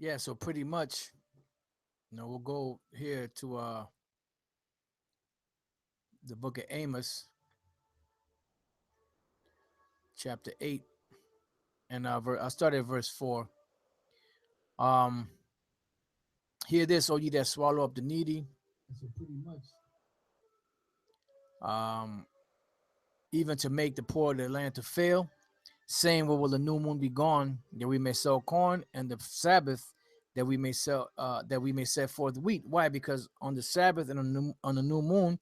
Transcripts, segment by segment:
Yeah, so pretty much, we'll go here to the book of Amos, chapter 8, and I'll start at verse 4. Um, Hear this, O ye that swallow up the needy. And so pretty much, um, even to make the poor of the land to fail, saying, "What will the new moon be gone, that we may sell corn, and the Sabbath, that we may set forth wheat." Why? Because on the Sabbath and on the new moon,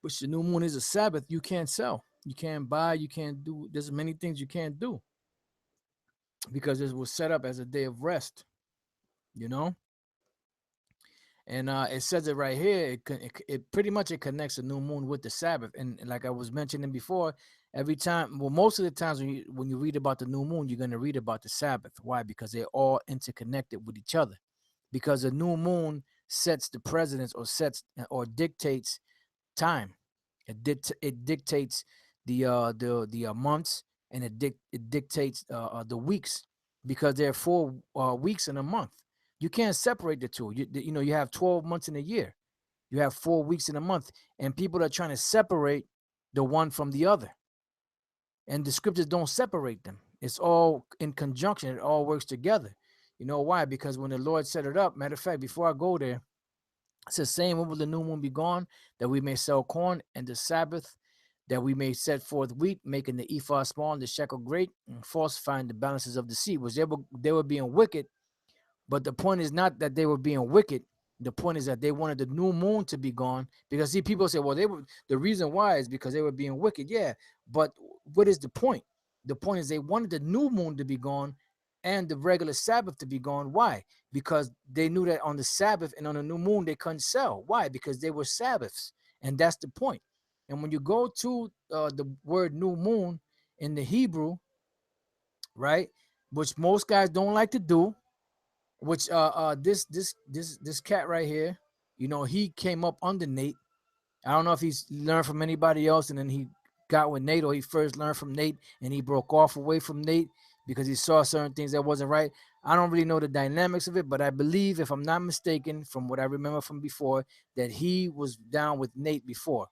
which the new moon is a Sabbath, you can't sell, you can't buy, you can't do. There's many things you can't do because it was set up as a day of rest. You know, and it says it right here. It pretty much it connects the new moon with the Sabbath, and like I was mentioning before, every time, well, most of the times when you read about the new moon, you're gonna read about the Sabbath. Why? Because they're all interconnected with each other. Because the new moon sets the precedence or sets or dictates time. It dictates the months, and it dictates the weeks, because there are 4 weeks in a month. You can't separate the two. You have 12 months in a year. You have 4 weeks in a month, and people are trying to separate the one from the other, and the scriptures don't separate them. It's all in conjunction. It all works together. You know why? Because when the Lord set it up, matter of fact, before I go there, it says, "Saying, when will the new moon be gone, that we may sell corn, and the Sabbath, that we may set forth wheat, making the ephah small and the shekel great, and falsifying the balances of the sea." Was they were being wicked, but the point is not that they were being wicked. The point is that they wanted the new moon to be gone, because see, people say, well, they were, the reason why is because they were being wicked. Yeah, but what is the point? The point is they wanted the new moon to be gone and the regular Sabbath to be gone. Why? Because they knew that on the Sabbath and on the new moon they couldn't sell. Why? Because they were Sabbaths, and that's the point. And when you go to the word new moon in the Hebrew, right, which most guys don't like to do, which this cat right here, he came up under Nate. I don't know if he's learned from anybody else and then he got with Nate, or he first learned from Nate and he broke off away from Nate because he saw certain things that wasn't right. I don't really know the dynamics of it, but I believe, if I'm not mistaken, from what I remember from before, that he was down with Nate before.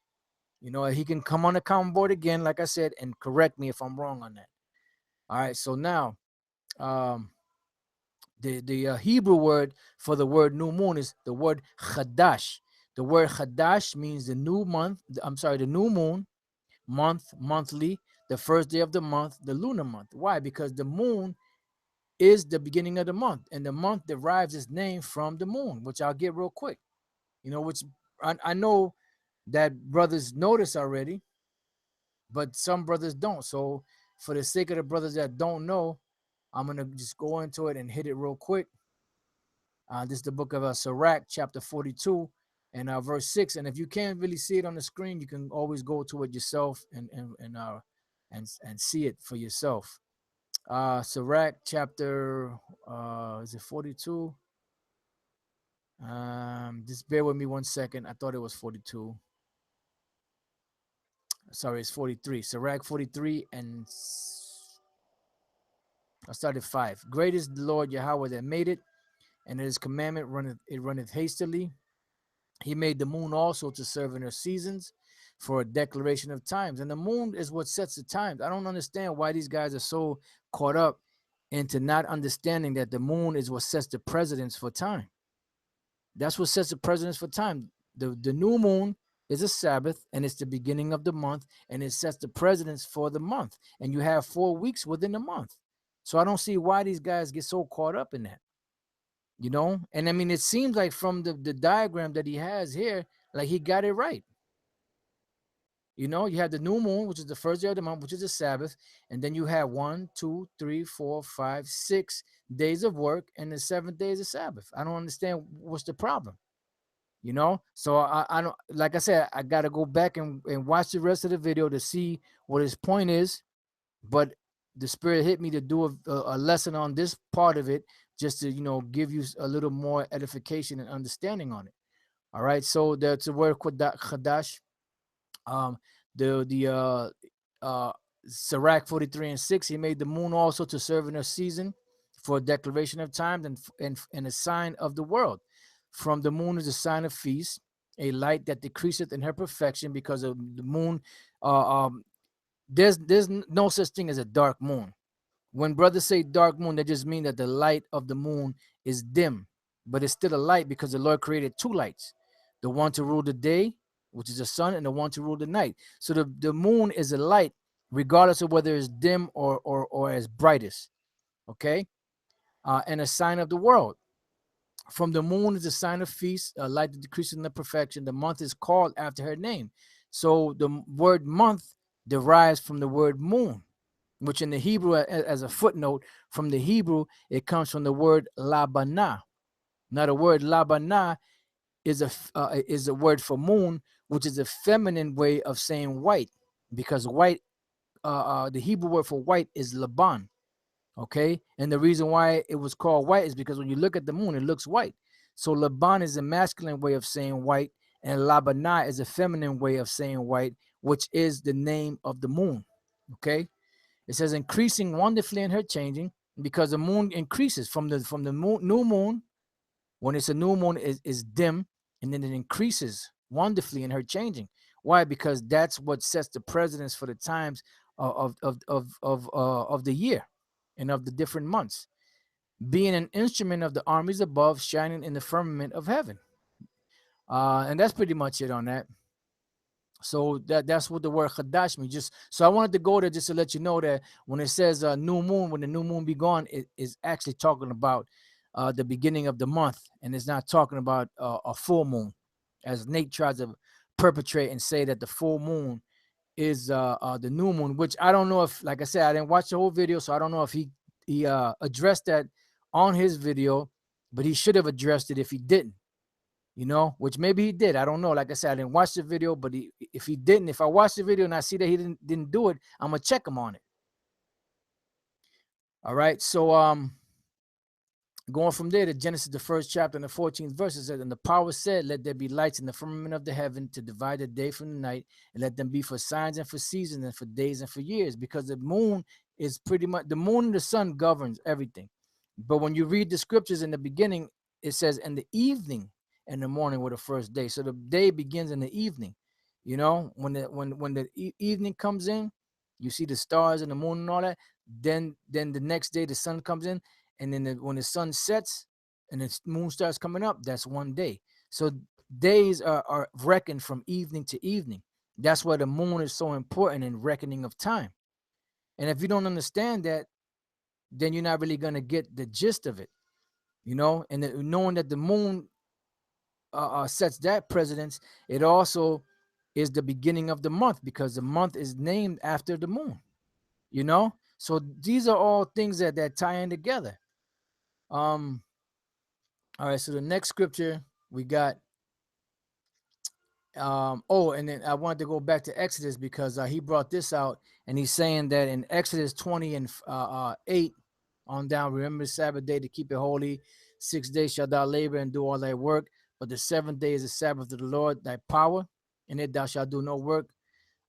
He can come on the comment board again, like I said, and correct me if I'm wrong on that. All right, so now, um, the Hebrew word for the word new moon is the word chadash. The word chadash means the new month. I'm sorry, the new moon, monthly, the first day of the month, the lunar month. Why? Because the moon is the beginning of the month, and the month derives its name from the moon, which I'll get real quick. Which I know that brothers notice already, but some brothers don't. So, for the sake of the brothers that don't know, I'm gonna just go into it and hit it real quick. This is the book of Sirach, chapter 42, and verse 6. And if you can't really see it on the screen, you can always go to it yourself and see it for yourself. Sirach, chapter is it 42? Just bear with me 1 second. I thought it was 42. Sorry, it's 43. Sirach 43, and I started 5. Great is the Lord Yahweh that made it, and his commandment runneth hastily. He made the moon also to serve in her seasons, for a declaration of times. And the moon is what sets the times. I don't understand why these guys are so caught up into not understanding that the moon is what sets the precedence for time. That's what sets the precedence for time. The new moon is a Sabbath, and it's the beginning of the month, and it sets the precedence for the month. And you have 4 weeks within the month. So I don't see why these guys get so caught up in that. And I mean, it seems like from the diagram that he has here, like he got it right. You have the new moon, which is the first day of the month, which is the Sabbath, and then you have 1, 2, 3, 4, 5, 6 days of work, and the 7th day is a Sabbath. I don't understand what's the problem. So I don't, like I said, I got to go back and watch the rest of the video to see what his point is, but the Spirit hit me to do a lesson on this part of it, just to give you a little more edification and understanding on it. All right, so that's the word chadash. um the Sirach 43 and 6, he made the moon also to serve in her season, for a declaration of times and a sign of the world. From the moon is a sign of feast, a light that decreaseth in her perfection, because of the moon. Uh, um, there's no such thing as a dark moon. When brothers say dark moon, they just mean that the light of the moon is dim, but it's still a light because the Lord created two lights, the one to rule the day, which is the sun, and the one to rule the night. So the moon is a light, regardless of whether it's dim or as brightest. Okay, and a sign of the world. From the moon is a sign of feast, a light that decreases in the perfection. The month is called after her name. So the word month derives from the word moon, which in the Hebrew, as a footnote, from the Hebrew, it comes from the word labana. Now, the word labana is a word for moon, which is a feminine way of saying white, because white, the Hebrew word for white is Laban. Okay, and the reason why it was called white is because when you look at the moon, it looks white. So Laban is a masculine way of saying white, and Labana is a feminine way of saying white, which is the name of the moon. Okay, it says increasing wonderfully in her changing, because the moon increases from the moon, new moon. When it's a new moon, is dim, and then it increases wonderfully in her changing. Why? Because that's what sets the precedence for the times of the year and of the different months. Being an instrument of the armies above, shining in the firmament of heaven. And that's pretty much it on that. So that's what the word chadash means. Just so I wanted to go there just to let you know that when it says new moon, when the new moon be gone, it is actually talking about the beginning of the month, and it's not talking about a full moon, as Nate tries to perpetrate and say that the full moon is the new moon. Which I don't know if, like I said, I didn't watch the whole video, so I don't know if he addressed that on his video, but he should have addressed it if he didn't, which maybe he did. I don't know. Like I said, I didn't watch the video, but if he didn't, if I watch the video and I see that he didn't do it, I'm gonna check him on it. All right. So going from there to Genesis, the first chapter and the 14th verse, it says, and the power said, let there be lights in the firmament of the heaven to divide the day from the night, and let them be for signs and for seasons and for days and for years, because the moon is pretty much, the moon and the sun governs everything. But when you read the scriptures in the beginning, it says, in the evening and the morning were the first day. So the day begins in the evening. When the evening comes in, you see the stars and the moon and all that. Then the next day the sun comes in, and then when the sun sets and the moon starts coming up, that's one day. So days are reckoned from evening to evening. That's why the moon is so important in reckoning of time. And if you don't understand that, then you're not really going to get the gist of it, and knowing that the moon sets that precedence, it also is the beginning of the month, because the month is named after the moon, so these are all things that tie in together. All right, so the next scripture we got, and then I wanted to go back to Exodus, because he brought this out, and he's saying that in Exodus 20 and 8 on down, remember the Sabbath day to keep it holy. 6 days shalt thou labor and do all thy work, but the seventh day is the Sabbath of the Lord thy power. In it thou shalt do no work,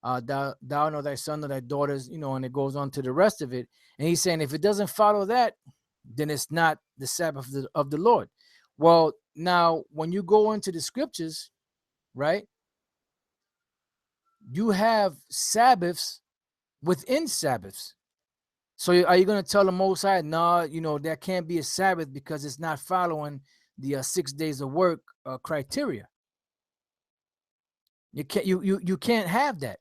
thou nor thy son nor thy daughters, and it goes on to the rest of it. And he's saying if it doesn't follow that, then it's not the Sabbath of the Lord. Well, now when you go into the scriptures, right, you have Sabbaths within Sabbaths. So are you going to tell the Most High, no, that can't be a Sabbath because it's not following the 6 days of work criteria? You can't have that,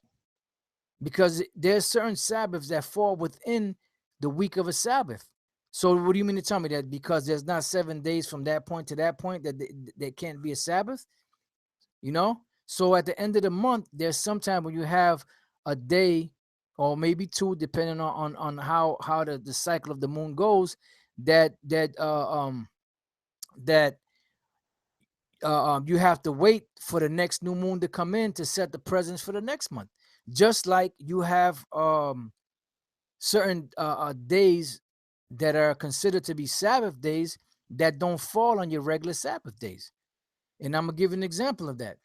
because there's certain Sabbaths that fall within the week of a Sabbath. So what do you mean to tell me that because there's not 7 days from that point to that point that there can't be a Sabbath? So at the end of the month, there's sometime when you have a day or maybe two, depending on how the cycle of the moon goes, that you have to wait for the next new moon to come in to set the presence for the next month. Just like you have certain days that are considered to be Sabbath days that don't fall on your regular Sabbath days. And I'm going to give an example of that.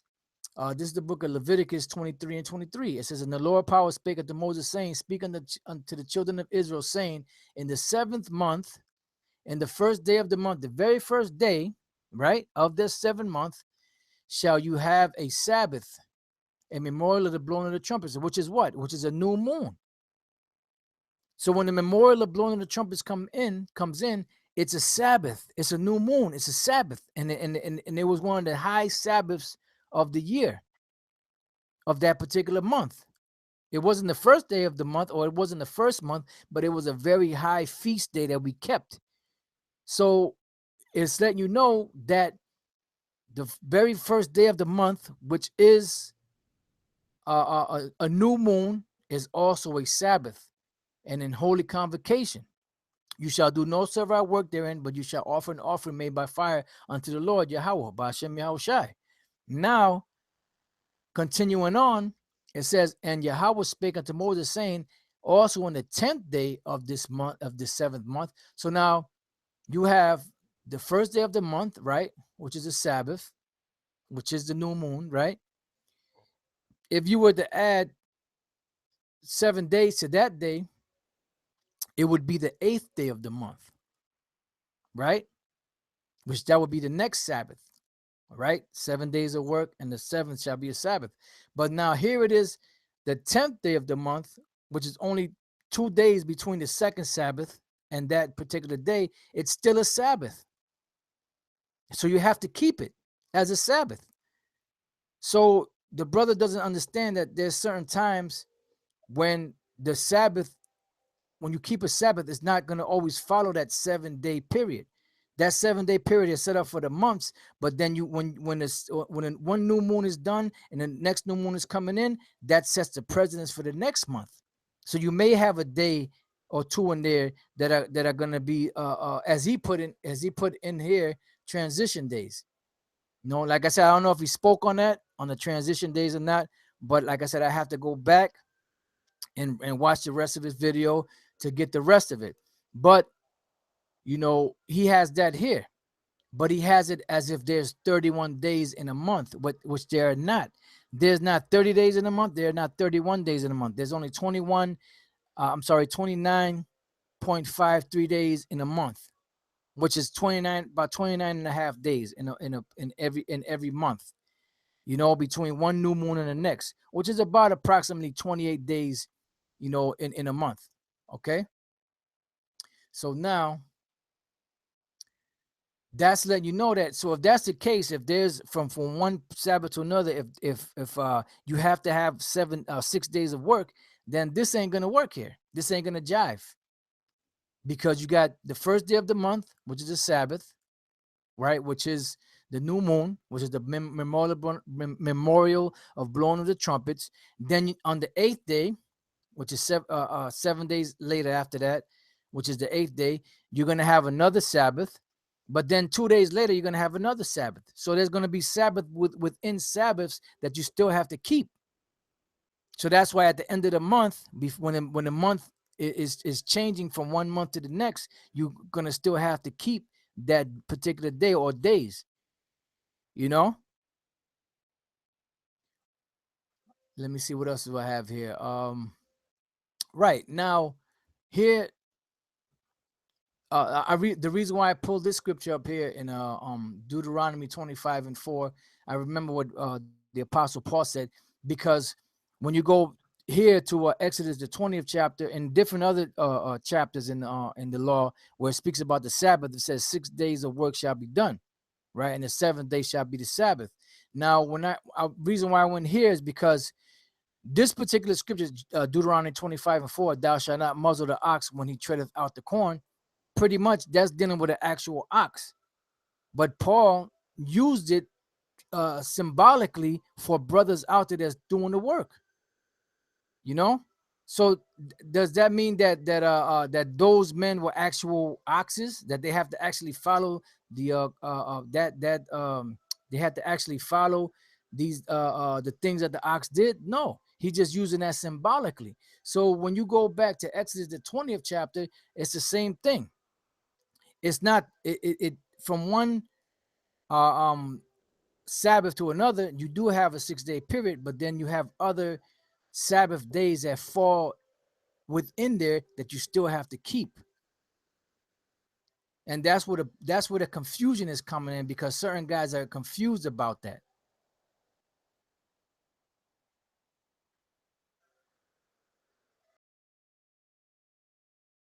This is the book of Leviticus 23 and 23. It says, and the Lord power spake unto Moses, saying, speak unto the children of Israel, saying, in the 7th month, In the first day of the month, the very first day, right, of this 7th month, shall you have a Sabbath, a memorial of the blowing of the trumpets, which is what? Which is a new moon. So when the memorial of blowing of the trumpets comes in, it's a Sabbath. It's a new moon. It's a Sabbath. And it was one of the high Sabbaths of the year, of that particular month. It wasn't the first day of the month, or it wasn't the first month, but it was a very high feast day that we kept. So it's letting you know that the very first day of the month, which is a new moon, is also a Sabbath and in holy convocation. You shall do no servile work therein, but you shall offer an offering made by fire unto the Lord Yahweh, by Hashem Yahushai. Now, continuing on, it says, and Yahweh spake unto Moses, saying, also on the 10th day of this month, of the 7th month. So now you have the first day of the month, right, which is a Sabbath, which is the new moon, right? If you were to add 7 days to that day, it would be the 8th day of the month, right? Which that would be the next Sabbath, right? 7 days of work, and the 7th shall be a Sabbath. But now here it is, the 10th day of the month, which is only 2 days between the second Sabbath and that particular day. It's still a Sabbath. So you have to keep it as a Sabbath. So the brother doesn't understand that there's certain times when the Sabbath, when you keep a Sabbath, it's not going to always follow that 7-day period. That 7-day period is set up for the months, but then you when one new moon is done and the next new moon is coming in, that sets the precedence for the next month. So you may have a day or two in there that are going to be as he put in here, transition days. No, like I said, I don't know if he spoke on that, on the transition days or not, but like I said, I have to go back and watch the rest of his video to get the rest of it. But he has that here, but he has it as if there's 31 days in a month, which there are not. There's not 30 days in a month. There are not 31 days in a month. There's only 29.53 days in a month, which is about 29 and a half days in every month, between one new moon and the next, which is about approximately 28 days, in a month. Okay. So now that's letting you know that. So if that's the case, if there's from one Sabbath to another, if you have to have 6 days of work, then this ain't gonna work here. This ain't gonna jive, because you got the first day of the month, which is a Sabbath, right? Which is the new moon, which is the memorial of blowing of the trumpets. Then on the 8th day, which is 7 days later after that, which is the 8th day, you're going to have another Sabbath. But then 2 days later, you're going to have another Sabbath. So there's going to be Sabbath within Sabbaths that you still have to keep. So that's why at the end of the month, when the month is changing from one month to the next, you're going to still have to keep that particular day or days. Let me see, what else do I have here. Right now, here, I read the reason why I pulled this scripture up here in Deuteronomy 25:4. I remember what the Apostle Paul said, because when you go here to Exodus the 20th chapter and different other chapters in the law, where it speaks about the Sabbath, it says 6 days of work shall be done, right, and the 7th day shall be the Sabbath. Now, reason why I went here is because this particular scripture, Deuteronomy 25:4, thou shalt not muzzle the ox when he treadeth out the corn. Pretty much that's dealing with an actual ox, but Paul used it symbolically for brothers out there that's doing the work. So does that mean that those men were actual oxes, that they have to actually follow the they had to actually follow these the things that the ox did? No, he's just using that symbolically. So when you go back to Exodus the 20th chapter, it's the same thing. It's not it from one Sabbath to another. You do have a 6-day period, but then you have other Sabbath days that fall within there that you still have to keep. And that's where the confusion is coming in, because certain guys are confused about that.